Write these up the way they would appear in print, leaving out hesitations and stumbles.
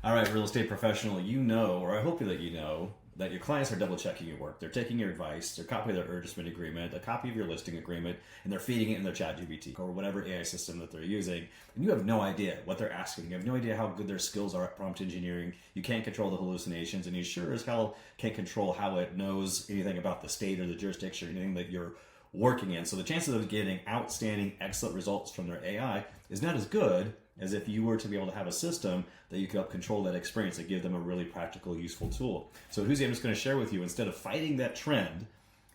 All right, real estate professional, you know, or I hope that you know, that your clients are double checking your work. They're taking your advice, they're copying their endorsement agreement, a copy of your listing agreement, and they're feeding it in their ChatGPT or whatever AI system that they're using. And you have no idea what they're asking. You have no idea how good their skills are at prompt engineering. You can't control the hallucinations, and you sure as hell can't control how it knows anything about the state or the jurisdiction or anything that you're working in. So the chances of getting outstanding, excellent results from their AI is not as good as if you were to be able to have a system that you could help control that experience and give them a really practical, useful tool. So Huzi, I'm just going to share with you, instead of fighting that trend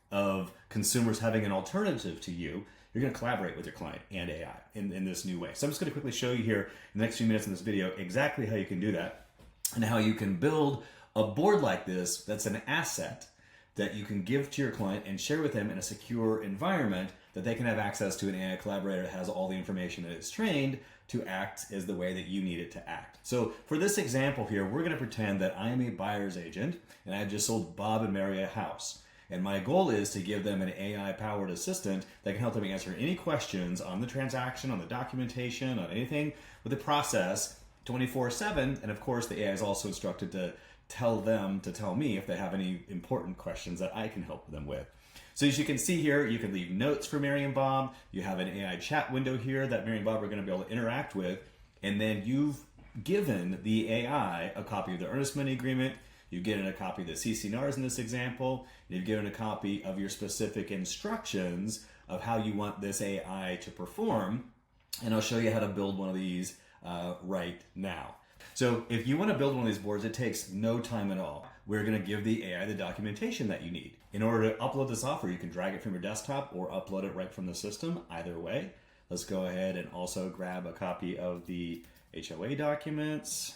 of consumers having an alternative to you, you're going to collaborate with your client and AI in this new way. So I'm just going to quickly show you here in the next few minutes in this video exactly how you can do that and how you can build a board like this that's an asset that you can give to your client and share with them in a secure environment that they can have access to an AI collaborator that has all the information that it's trained to act as the way that you need it to act. So for this example here, we're going to pretend that I am a buyer's agent and I have just sold Bob and Mary a house. And my goal is to give them an AI-powered assistant that can help them answer any questions on the transaction, on the documentation, on anything with the process 24/7. And of course, the AI is also instructed to tell them to tell me if they have any important questions that I can help them with. So as you can see here, you can leave notes for Mary and Bob. You have an AI chat window here that Mary and Bob are going to be able to interact with. And then you've given the AI a copy of the earnest money agreement. You've given a copy of the CC&Rs in this example. And you've given a copy of your specific instructions of how you want this AI to perform. And I'll show you how to build one of these right now. So if you want to build one of these boards, it takes no time at all. We're going to give the AI the documentation that you need. In order to upload this software, you can drag it from your desktop or upload it right from the system, either way. Let's go ahead and also grab a copy of the HOA documents.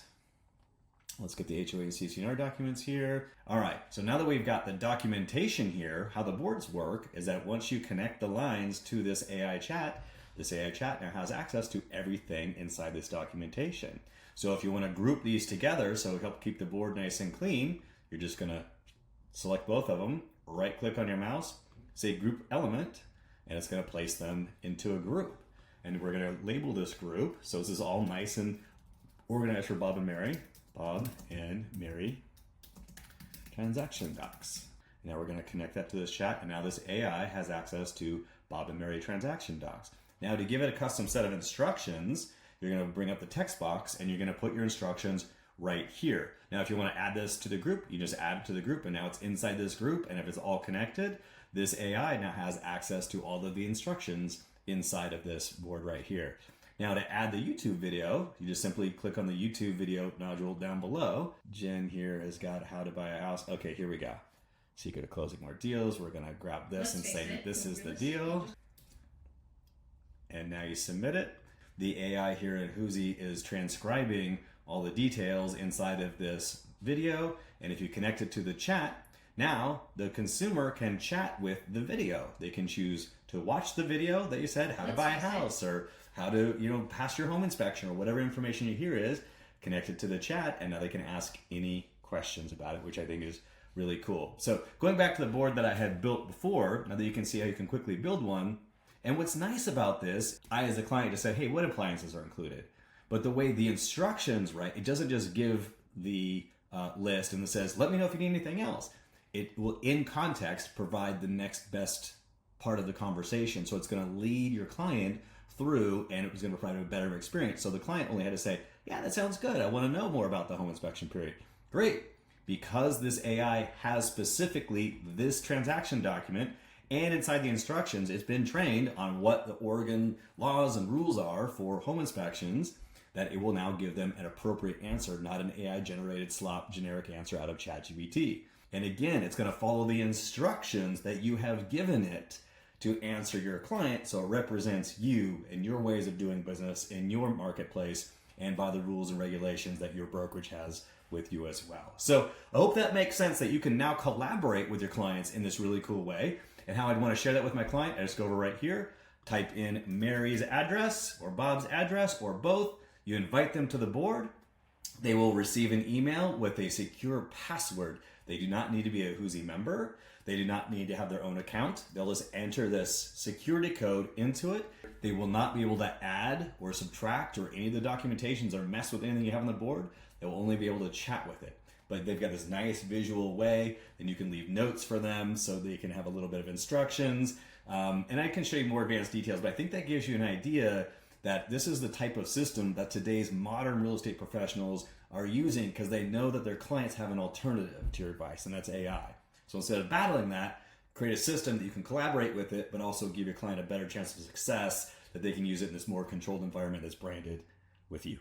Let's get the HOA and CC&R documents here. All right, so now that we've got the documentation here, how the boards work is that once you connect the lines to this AI chat now has access to everything inside this documentation. So if you want to group these together so help keep the board nice and clean, you're just going to select both of them, right click on your mouse, say group element, and it's going to place them into a group. And we're going to label this group. So this is all nice and organized for Bob and Mary. Bob and Mary transaction docs. Now we're going to connect that to this chat, and now this AI has access to Bob and Mary transaction docs. Now to give it a custom set of instructions, you're going to bring up the text box and you're going to put your instructions right here. Now if you want to add this to the group, you just add it to the group, and now it's inside this group, and if it's all connected, this AI now has access to all of the instructions inside of this board right here. Now to add the YouTube video, you just simply click on the YouTube video nodule down below. Jen here has got how to buy a house. Okay, here we go. Secret of closing more deals. We're going to grab this and say that this is the deal. And now you submit it. The AI here at Huzi is transcribing all the details inside of this video. And if you connect it to the chat, now the consumer can chat with the video. They can choose to watch the video that you said, how to buy a house, or how to, pass your home inspection, or whatever information you hear is, connect it to the chat, and now they can ask any questions about it, which I think is really cool. So going back to the board that I had built before, now that you can see how you can quickly build one. And what's nice about this, I as a client just said, hey, what appliances are included? But the way the instructions, right, it doesn't just give the list and it says, let me know if you need anything else. It will, in context, provide the next best part of the conversation. So it's going to lead your client through, and it was going to provide a better experience. So the client only had to say, yeah, that sounds good. I want to know more about the home inspection period. Great. Because this AI has specifically this transaction document, and inside the instructions, it's been trained on what the Oregon laws and rules are for home inspections, that it will now give them an appropriate answer, not an AI-generated slop generic answer out of ChatGPT. And again, it's going to follow the instructions that you have given it to answer your client, so it represents you and your ways of doing business in your marketplace and by the rules and regulations that your brokerage has with you as well. So I hope that makes sense, that you can now collaborate with your clients in this really cool way. And how I'd want to share that with my client, I just go over right here, type in Mary's address or Bob's address or both. You invite them to the board. They will receive an email with a secure password. They do not need to be a Huzi member. They do not need to have their own account. They'll just enter this security code into it. They will not be able to add or subtract or any of the documentations or mess with anything you have on the board. It will only be able to chat with it. But they've got this nice visual way, and you can leave notes for them so they can have a little bit of instructions. And I can show you more advanced details, but I think that gives you an idea that this is the type of system that today's modern real estate professionals are using because they know that their clients have an alternative to your advice, and that's AI. So instead of battling that, create a system that you can collaborate with it, but also give your client a better chance of success, that they can use it in this more controlled environment that's branded with you.